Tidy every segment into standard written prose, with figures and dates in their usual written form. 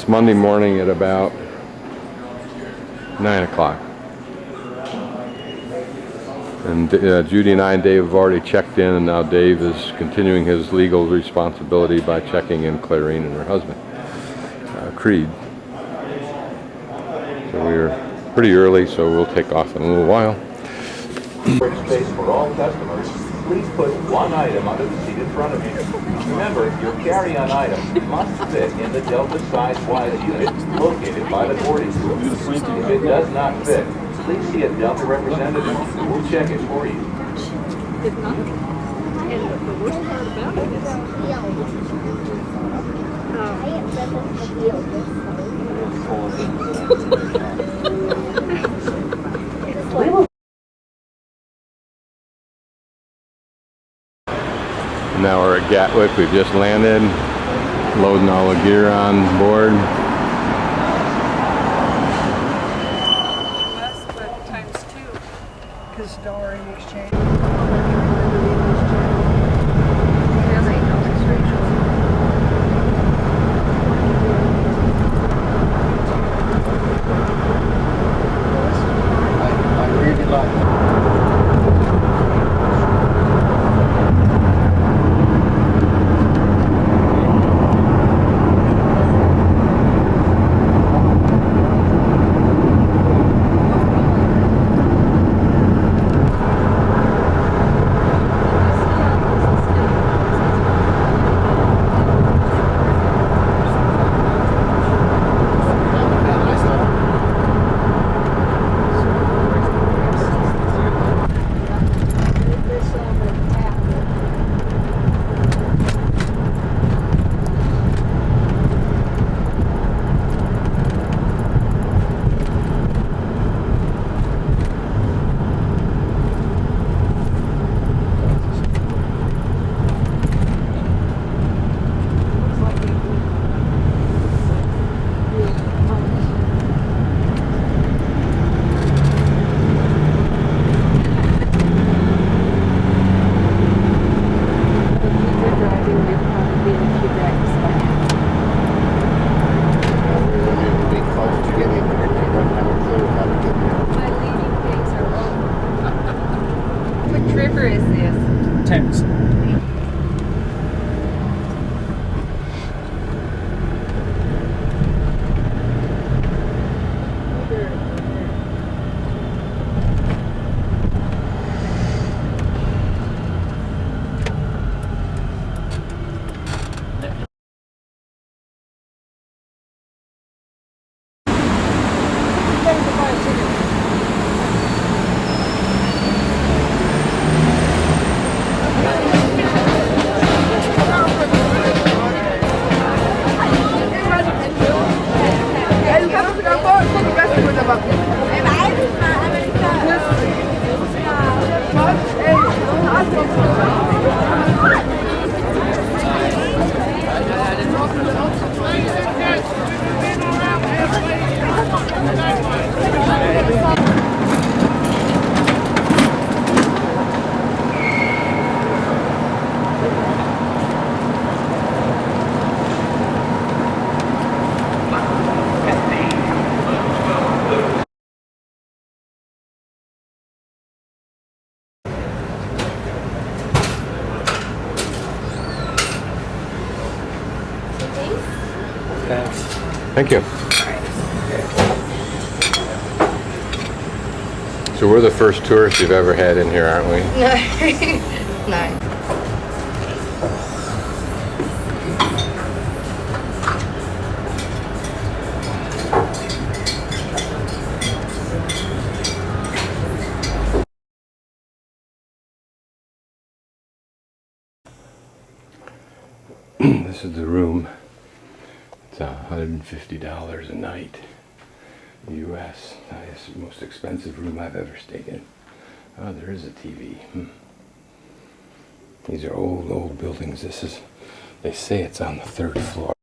It's Monday morning at about 9 o'clock. And Judy and I and Dave have already checked in, and now Dave is continuing his legal responsibility by checking in Clarine and her husband, Creed. So we're pretty early, so we'll take off in a little while. Space for all customers. Please put one item under the seat in front of you. Remember, your carry-on item must fit in the Delta size wide unit located by the boarding school. If it does not fit, please see a Delta representative who will check it for you. If not, and the worst part about it is, Now we're at Gatwick. We've just landed, loading all the gear on board. US, but times 2. Because dollar in exchange. I really like it. River is this? Thames. Thanks. Thank you. So we're the first tourists you've ever had in here, aren't we? No. This is the room. It's $150 a night, US. It's the most expensive room I've ever stayed in. Oh, there is a TV. These are old buildings. They say it's on the 3rd floor.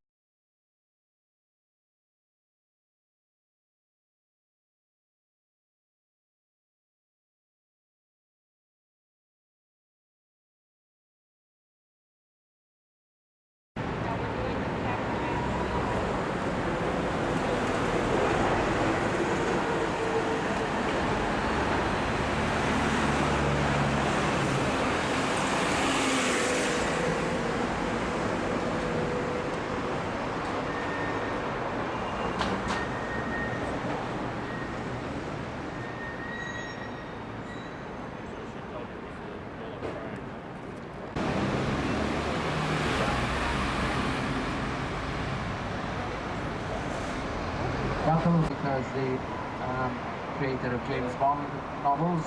local because the creator of James Bond novels,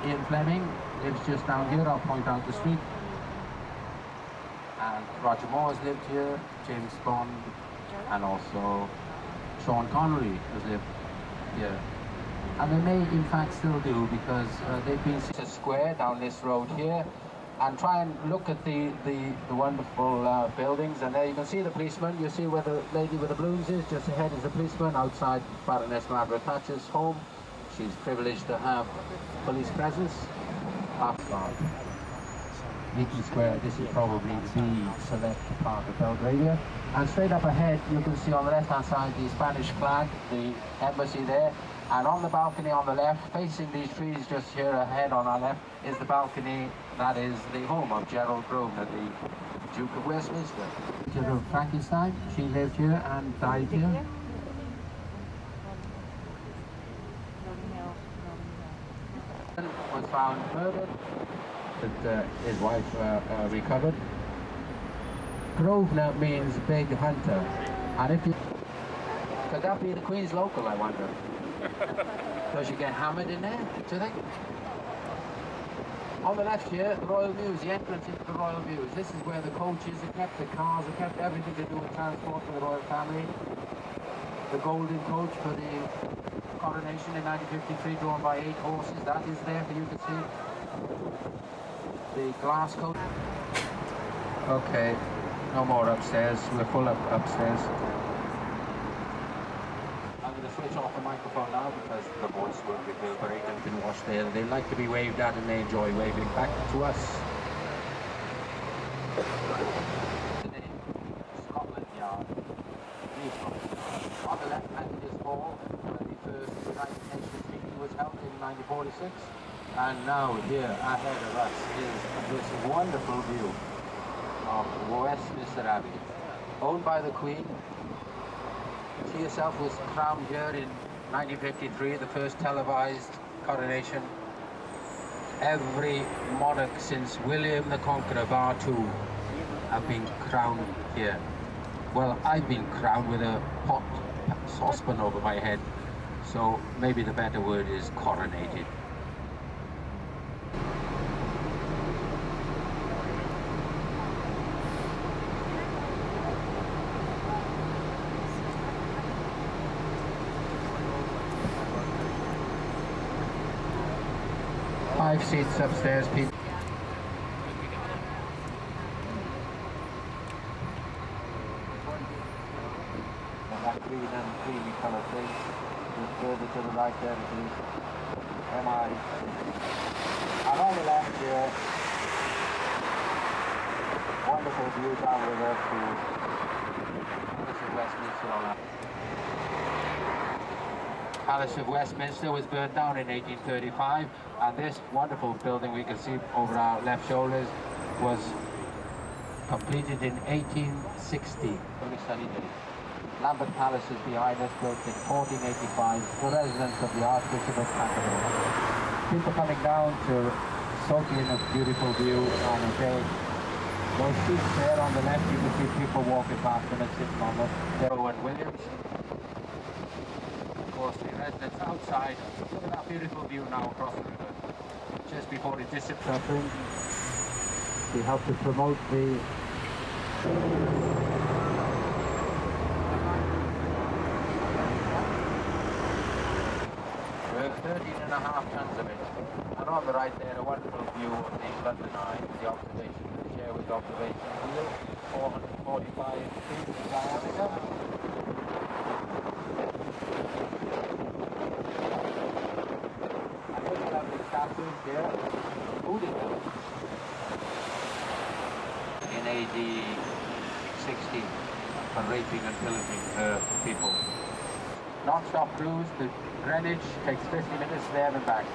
Ian Fleming, lives just down here. I'll point out the street. And Roger Moore's lived here, James Bond, and also Sean Connery has lived here. And they may in fact still do, because they've been to Square down this road here, and try and look at the wonderful buildings. And there you can see the policeman. You see where the lady with the balloons is. Just ahead is the policeman outside Baroness Margaret Thatcher's home. She's privileged to have police presence outside Eaton Square. This is probably the select part of Belgravia. And straight up ahead, you can see on the left-hand side the Spanish flag, the embassy there. And on the balcony on the left, facing these trees just here ahead on our left, is the balcony that is the home of Gerald Grosvenor, the Duke of Westminster. Picture of Frankenstein. She lived here and died here. Was found murdered, but his wife recovered. Grosvenor means big hunter, and if you could that be the Queen's local, I wonder? Does she get hammered in there, do you think? On the left here, the Royal Mews, the entrance into the Royal Mews. This is where the coaches are kept, the cars are kept, everything to do with transport for the royal family. The golden coach for the coronation in 1953, drawn by 8 horses, that is there for you to see. The glass coach. Okay, no more upstairs, we're full up upstairs. I'm going to switch off the microphone now because the voice won't reverberate and been washed there. They like to be waved at and they enjoy waving back to us. The name, Scotland Yard. On the left hand is hall, where the first United Nations meeting was held in 1946. And now here ahead of us is this wonderful view of Westminster Abbey, owned by the Queen. She herself was crowned here in 1953, the first televised coronation. Every monarch since William the Conqueror, bar 2, have been crowned here. Well, I've been crowned with a hot saucepan over my head, so maybe the better word is coronated. Five seats upstairs, people. That green and creamy colour thing. Just further to the right there, it is MI. And on the left here, wonderful view down the river to Palace of Westminster on that. Palace of Westminster was burnt down in 1835, and this wonderful building we can see over our left shoulders was completed in 1860. Very sunny day. Lambeth Palace is behind us, built in 1485, the residence of the Archbishop of Canterbury. People coming down to soak in a beautiful view on a day. Those seats there on the left, you can see people walking past them and sitting on them. Owen Williams. Of course, the residence outside. Look at that beautiful view now across the river. Just before it disappeared, we helped to promote the We're 13.5 tons of it. And on the right there, a wonderful view of the London Eye, the observation, the Sherwood observation wheel, 445 feet in diameter. And look at the statues here, Boudicca, in AD 16, for raping and pillaging her people. Non-stop cruise to Greenwich, takes 50 minutes there and back.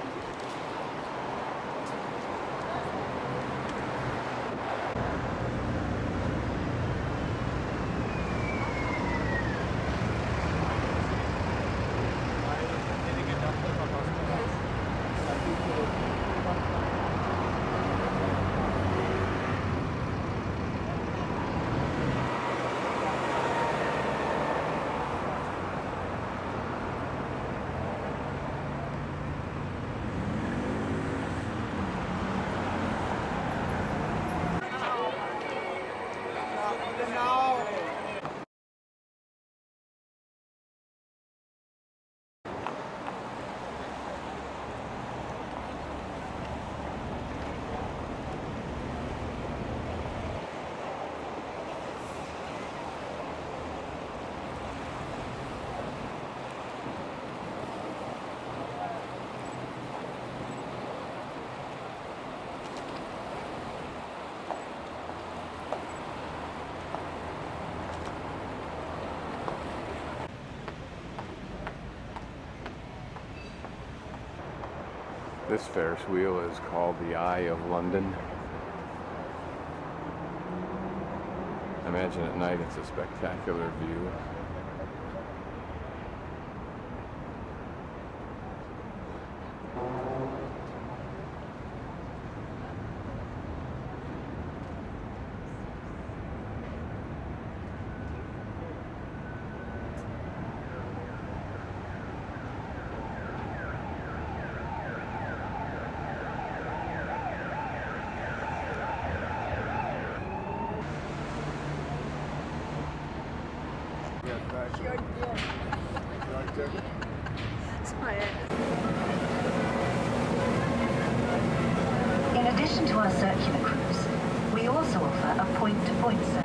This Ferris wheel is called the Eye of London. I imagine at night it's a spectacular view. In addition to our circular cruise, we also offer a point-to-point service.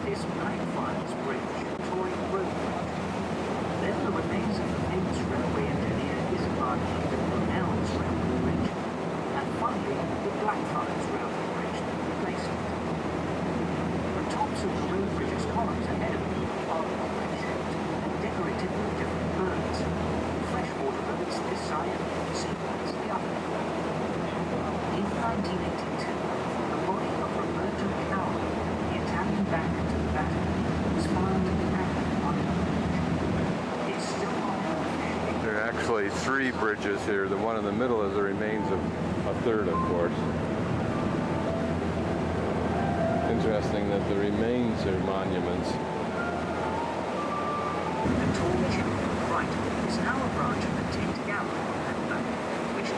This Blackfriars Bridge, touring road project. Then the remains of the famous railway engineer Isambard Elms Railway Bridge, and finally the Blackfriars Railway Bridge that replaced it. The tops of the road bridge's columns ahead of me are shaped and decorated with different birds. Freshwater birds this side, seabirds the other. In 1982, the body of Roberto Cavalli, the Italian banker to the Vatican, was found hanging on the bridge. It's still on. There are actually 3 bridges here. The one in the middle is the remains of a third, of course. Interesting that the remains are monuments. The tall chimney on the right is now a branch of the Tate Gallery at back, which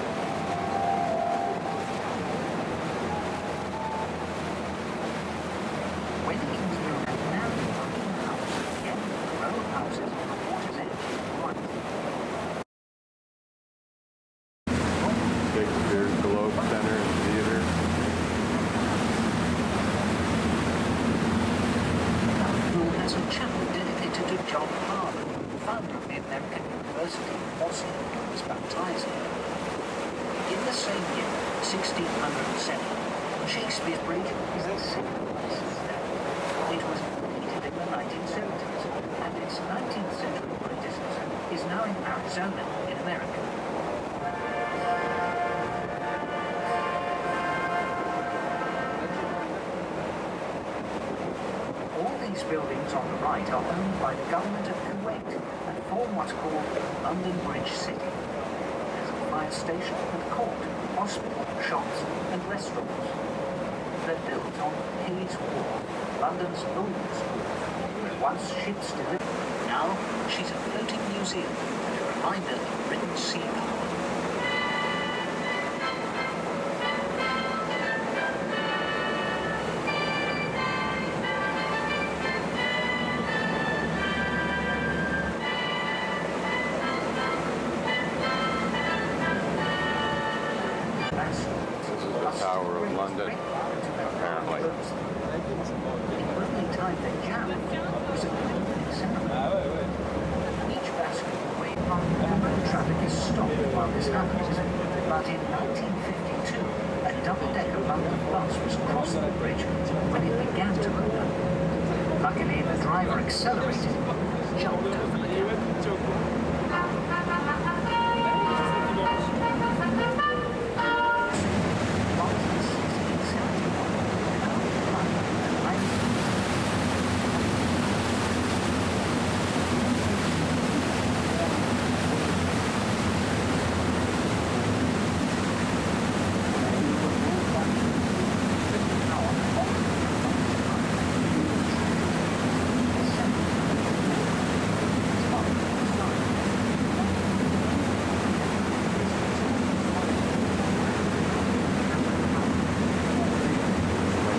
when the Kingsmill and now the Buckingham House, again the row of houses on the water's edge to the right. Shakespeare's Globe Center and Theater. Known as a chapel dedicated to John Harvard, founder of the American University, Boston, who was baptized there. In the same year, 1607, Shakespeare's Bridge is a second license there. It was completed in the 1970s, and its 19th century predecessor is now in Arizona, in America. All these buildings on the right are owned by the government of Kuwait and form what's called London Bridge City. There's a fire station and court, hospital, shops and restaurants. They're built on Hayes Wharf, London's oldest wharf, where once ships delivered. Now she's a floating museum and a reminder of Britain's sea power. This is the Tower of London, apparently. The only time the jam was at midnight ceremony. Each basketball road traffic is stopped while this happens, but in 1952, a double-decker London bus was crossing the bridge when it began to open. Luckily, the driver accelerated and jumped over the gap.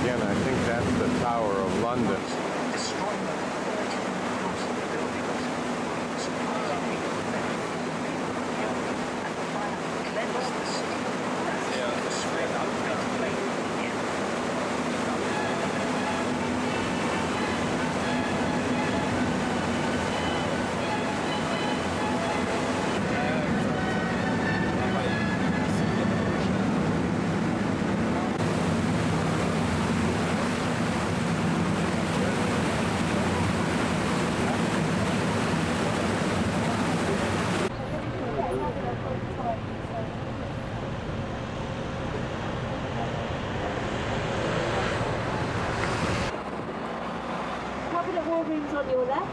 Again, I think that's the Tower of London. Destroying the across the buildings. Surprisingly, and the fire cleansed the city. The spread out ventilated again. Cabinet war rooms on your left.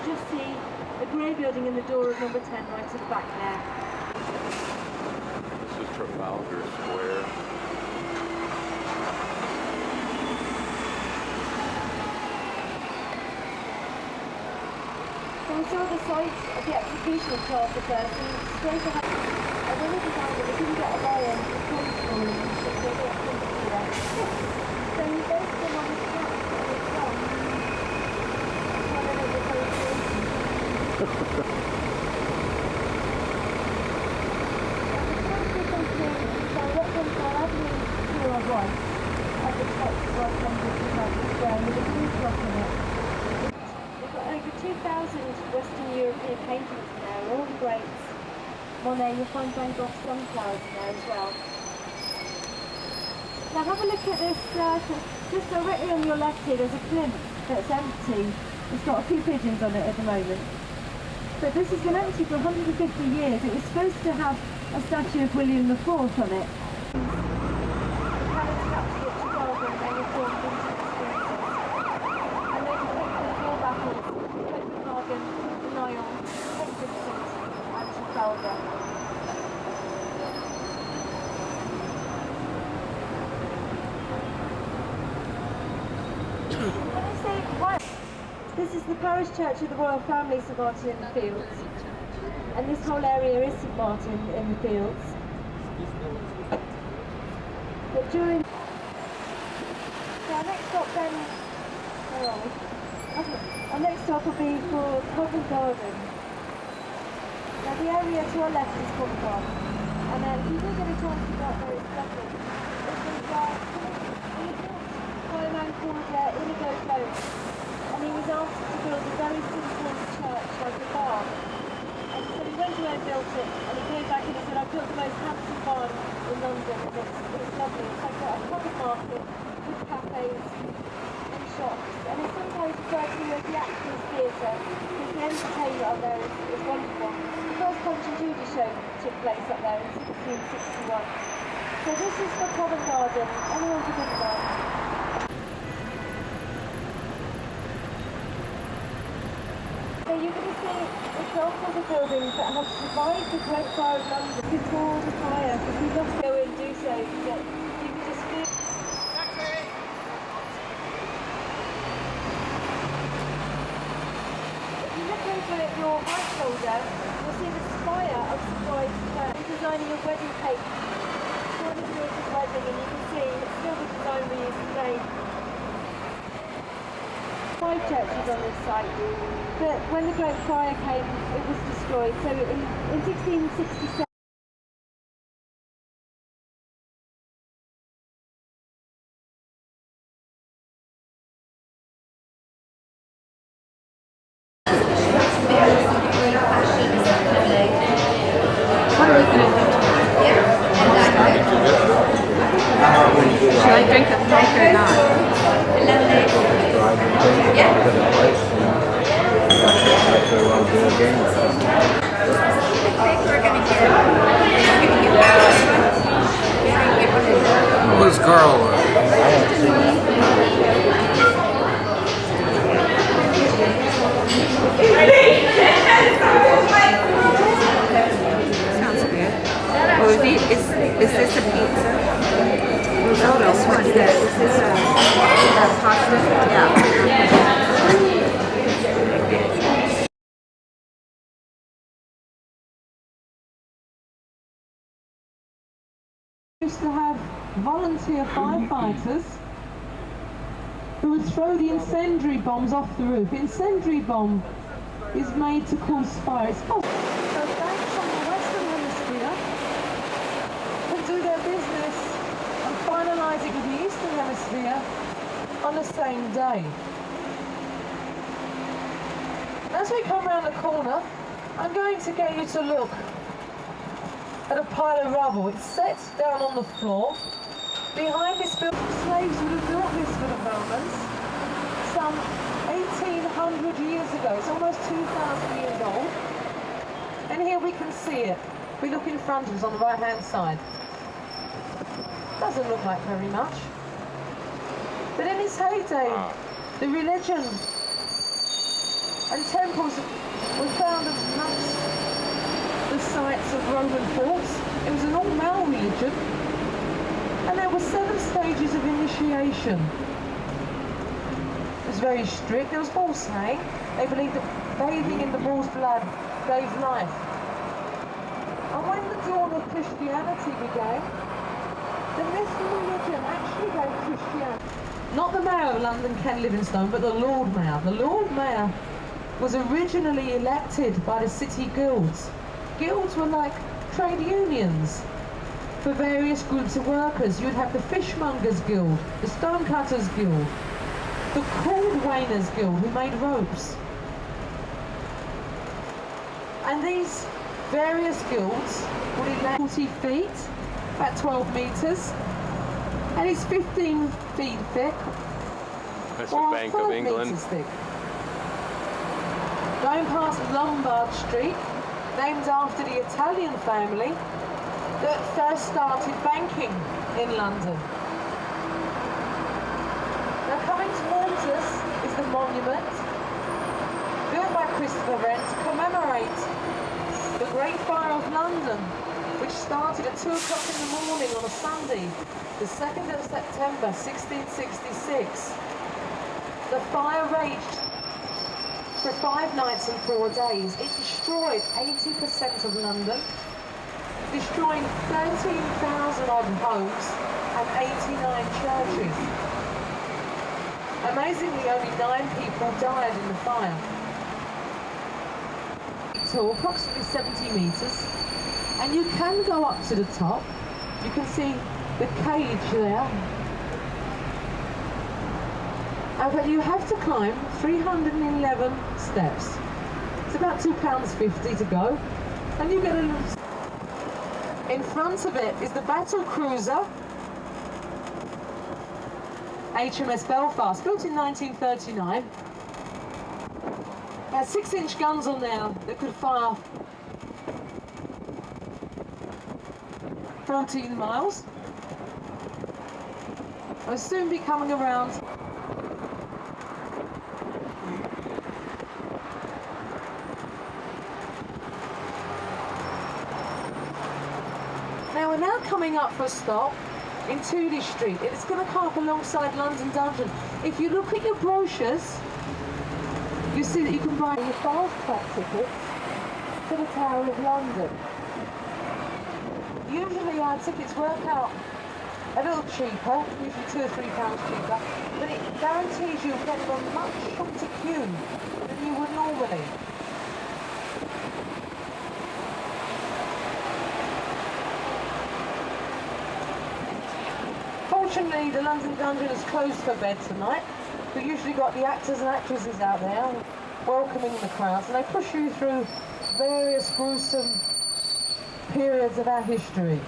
Just see a grey building in the door of number 10 right at the back there. This is Trafalgar Square. So we saw the site of the execution of Charles I, straight ahead. And when we decided we couldn't get a lion to come for him, so they got him here. So we based them on his track and his drum. That's why they made the association. And the first direct them to Avenue to our right, at the top right end of Trafalgar Square with a blue block in it. Over 2,000 Western European paintings in there, all the greats. Monet, you'll find Van Gogh's sunflowers in there as well. Now have a look at this, just directly on your left here, there's a plinth that's empty. It's got a few pigeons on it at the moment. But this has been empty for 150 years. It was supposed to have a statue of William IV on it. This is the parish church of the royal family, St Martin in the Fields, and this whole area is St Martin in the Fields. But during our next stop then, where are we? Our next stop will be for Covent Garden. Now the area to our left is Covent Garden, and if you do get a chance to go out there, it's lovely. It was by a man called Inigo Jones, and he was asked to build a very simple church like a barn. And so he went away and built it, and he came back and he said, I've built the most handsome barn in London, and it's lovely. It's like a covered market with cafes and shops, and it's sometimes referred to as the Actors' Theatre, because the entertainment up there is wonderful. The first Punch and Judy show took place up there in 1661. So this is for Covent Garden, anyone who didn't know. So you're going to see examples of buildings that have survived the Great Fire of London before the fire, because we love to go and do so, but you can just feel... If you look over at your right shoulder, you'll see the spire of Surprise Church. Designed designing a wedding cake for his daughter's wedding, and you can see it's still the design we use today. 5 churches on this site, but when the Great Fire came, it was destroyed. So in 1667, Should I drink a Coke or not? Who's Carl? Sounds good. Oh, is this a pizza? Risotto. What's this? Is this a pasta? Yeah. Used to have volunteer firefighters who would throw the incendiary bombs off the roof. Incendiary bomb is made to cause fire. It's possible. So banks on the Western Hemisphere can do their business and finalise it with the Eastern Hemisphere on the same day. As we come round the corner, I'm going to get you to look at a pile of rubble. It's set down on the floor. Behind this building, slaves would have built this for developments some 1800 years ago. It's almost 2,000 years old. And here we can see it. We look in front of us on the right hand side. Doesn't look like very much. But in its heyday, the religion and temples were found amongst the sites of Roman forts. It was an all-male religion, and there were 7 stages of initiation. It was very strict. There was bull slaying. They believed that bathing in the bull's blood gave life. And when the dawn of Christianity began, the Muslim religion actually gave Christianity. Not the Mayor of London, Ken Livingstone, but the Lord Mayor. The Lord Mayor was originally elected by the city guilds. Guilds were like trade unions for various groups of workers. You'd have the Fishmongers Guild, the Stonecutters Guild, the Cordwainers Guild, who made ropes. And these various guilds would elect 40 feet, about 12 metres, and it's 15 feet thick, That's the or Bank 12 of England. metres thick. Going past Lombard Street, named after the Italian family that first started banking in London. Now coming towards us is the monument built by Christopher Wren to commemorate the Great Fire of London, which started at 2 o'clock in the morning on a Sunday, the 2nd of September 1666. The fire raged for 5 nights and 4 days. It destroyed 80% of London, destroying 13,000 odd homes and 89 churches. Amazingly, only 9 people died in the fire. So approximately 70 metres, and you can go up to the top. You can see the cage there. But you have to climb 311 steps. It's about £2.50 to go, and you get a little. In front of it is the battle cruiser HMS Belfast, built in 1939. It has 6-inch guns on there that could fire 14 miles. I'll soon be coming around. Now we're now coming up for a stop in Tooley Street. It's going to come up alongside London Dungeon. If you look at your brochures, you see that you can buy your fast track tickets to the Tower of London. Usually our tickets work out a little cheaper, usually £2 or £3 cheaper, but it guarantees you'll get a much shorter queue than you would normally. Fortunately, the London Dungeon is closed for bed tonight. We've usually got the actors and actresses out there welcoming the crowds, and they push you through various gruesome periods of our history.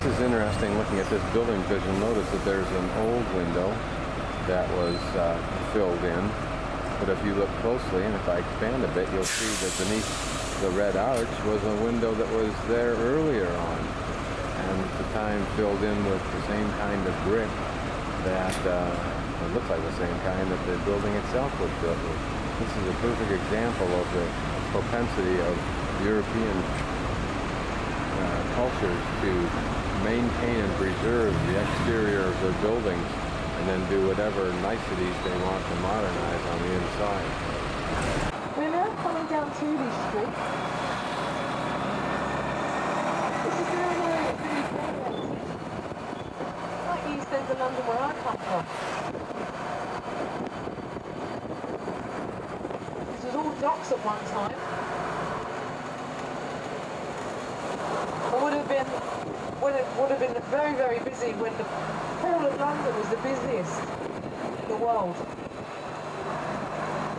This is interesting looking at this building because you'll notice that there's an old window that was filled in. But if you look closely, and if I expand a bit, you'll see that beneath the red arch was a window that was there earlier on. And at the time filled in with the same kind of brick that, it looks like the same kind that the building itself was built with. This is a perfect example of the propensity of European cultures to maintain and preserve the exterior of their buildings and then do whatever niceties they want to modernize on the inside. We're now coming down Tooley Street. This is an area that's really connected, like the East End of London where I come from. This was all docks at one time. It would have been very, very busy when the Hall of London was the busiest in the world.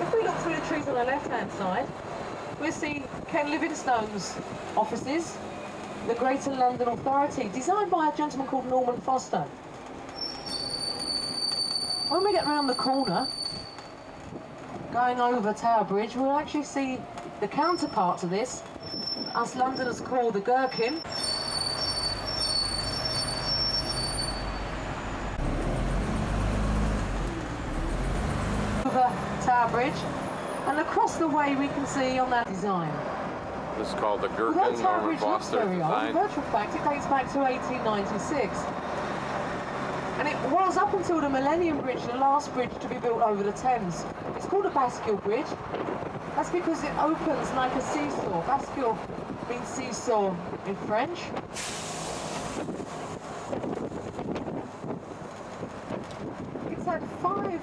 If we look through the trees on the left-hand side, we'll see Ken Livingstone's offices, the Greater London Authority, designed by a gentleman called Norman Foster. When we get round the corner, going over Tower Bridge, we'll actually see the counterpart to this, us Londoners call the Gherkin. Over Tower Bridge, and across the way we can see on that design. This is called the Gherkin, Although Tower Norman Bridge looks Foster very old, in design. virtual fact it dates back to 1896. And it was up until the Millennium Bridge, the last bridge to be built over the Thames. It's called a bascule bridge. That's because it opens like a seesaw. Bascule means seesaw in French. It's had 5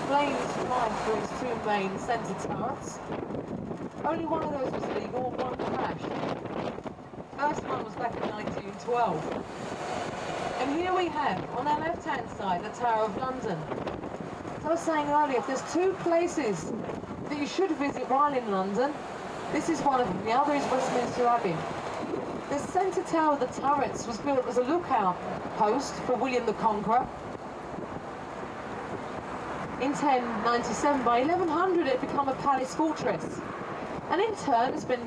planes flying through its 2 main centre turrets. Only one of those was legal and one crashed. First one was back in 1912. And here we have, on our left-hand side, the Tower of London. As I was saying earlier, if there's 2 places that you should visit while in London, this is one of them. The other is Westminster Abbey. The centre tower of the turrets was built as a lookout post for William the Conqueror. In 1097, by 1100 it had become a palace fortress. And in turn it's been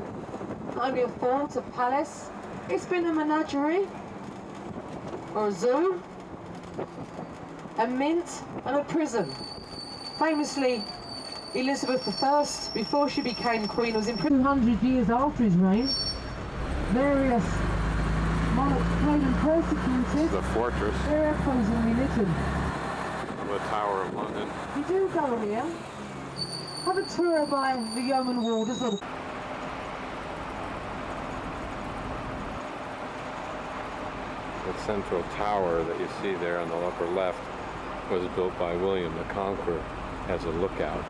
not only a fort, a palace, it's been a menagerie, or a zoo, a mint and a prison. Famously, Elizabeth I, before she became queen, was in prison 200 years after his reign. Various monarchs fled and persecuted. The fortress. Their opposing religion. The Tower of London. You do go here, have a tour by the Yeoman Warders. Or The central tower that you see there on the upper left was built by William the Conqueror as a lookout.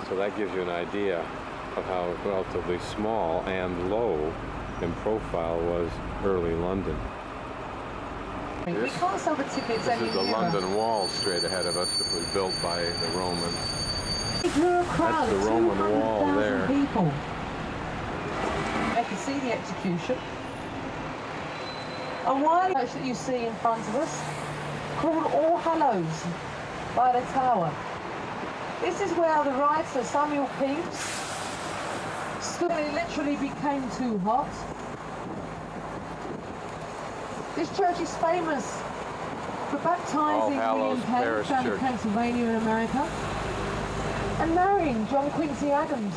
So that gives you an idea of how relatively small and low in profile was early London. we can't sell the tickets This any is the nearer. London Wall straight ahead of us that was built by the Romans. It drew a crowd That's the of Roman wall 200,000 there. people. They could see the execution. A wire that you see in front of us, called All Hallows by the Tower. This is where the writer Samuel Pepys stood when it literally became too hot. This church is famous for baptizing All Hallows William Penn, Parish found in Church. Pennsylvania in America, and marrying John Quincy Adams,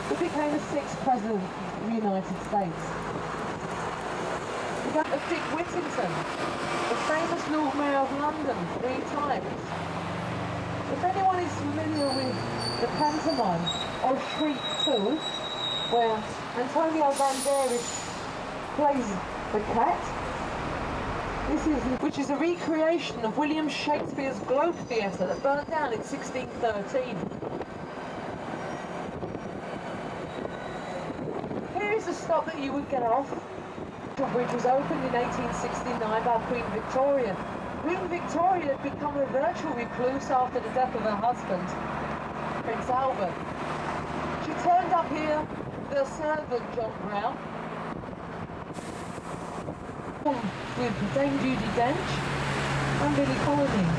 who became the 6th President of the United States. We got Dick Whittington, the famous Lord Mayor of London 3 times. If anyone is familiar with the pantomime of Shriek 2, where Antonio Banderas plays the cat, which is a recreation of William Shakespeare's Globe Theatre that burnt down in 1613. Here is the stop that you would get off. The bridge was opened in 1869 by Queen Victoria. Queen Victoria had become a virtual recluse after the death of her husband, Prince Albert. She turned up here with her servant, John Brown, with Dame Judy Dench and Billy Colony.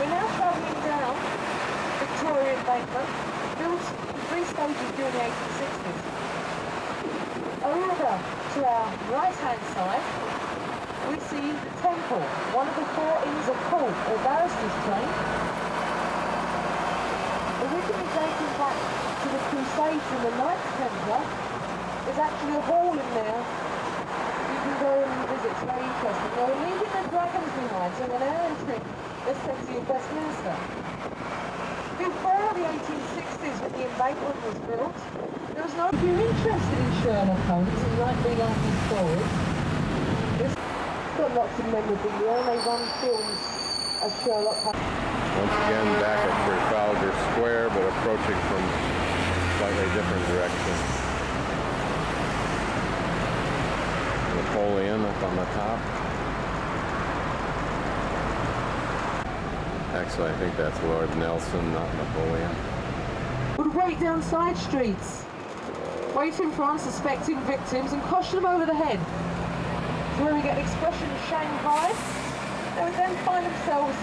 We're now travelling down Victoria Embankment, built in 3 stages during the 1860s. Over to our right-hand side, we see the Temple, one of the 4 Inns of Court, or barristers' train. Originally dating back to the Crusades in the Knights Templar, there's actually a hall in there. You can go and visit, it's very interesting. They were leaving their dragons behind, so when they're entering the city of Westminster. Before the 1860s, when the embankment was built, there was no... If you're interested in Sherlock Holmes and you like reading these stories, it's got lots of memorabilia, and they run films of Sherlock Holmes. Once again, back at Trafalgar Square, but approaching from a slightly different direction. Napoleon up on the top. Actually, I think that's Lord Nelson, not Napoleon. Would wait down side streets, waiting for unsuspecting victims and crush them over the head. So when we get the expression Shanghai, they would then find themselves,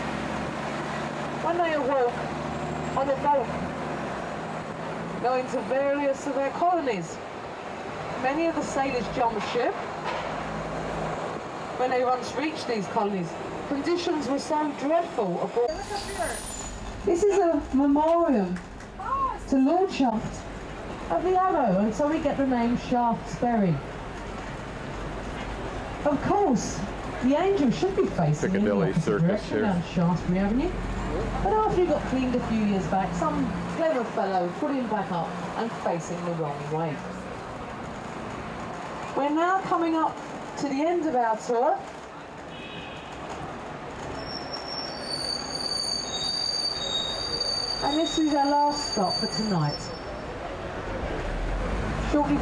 when they awoke, on a boat, going to various of their colonies. Many of the sailors jumped ship when they once reached these colonies. Conditions were so dreadful aboard. This is a memoriam to Lord Shaft of the Arrow, and so we get the name Shaftesbury. Of course, the angel should be facing in the Piccadilly opposite Circus direction here. down Shaftesbury Avenue. But after he got cleaned a few years back, some clever fellow put him back up and facing the wrong way. We're now coming up to the end of our tour. And this is our last stop for tonight. Shortly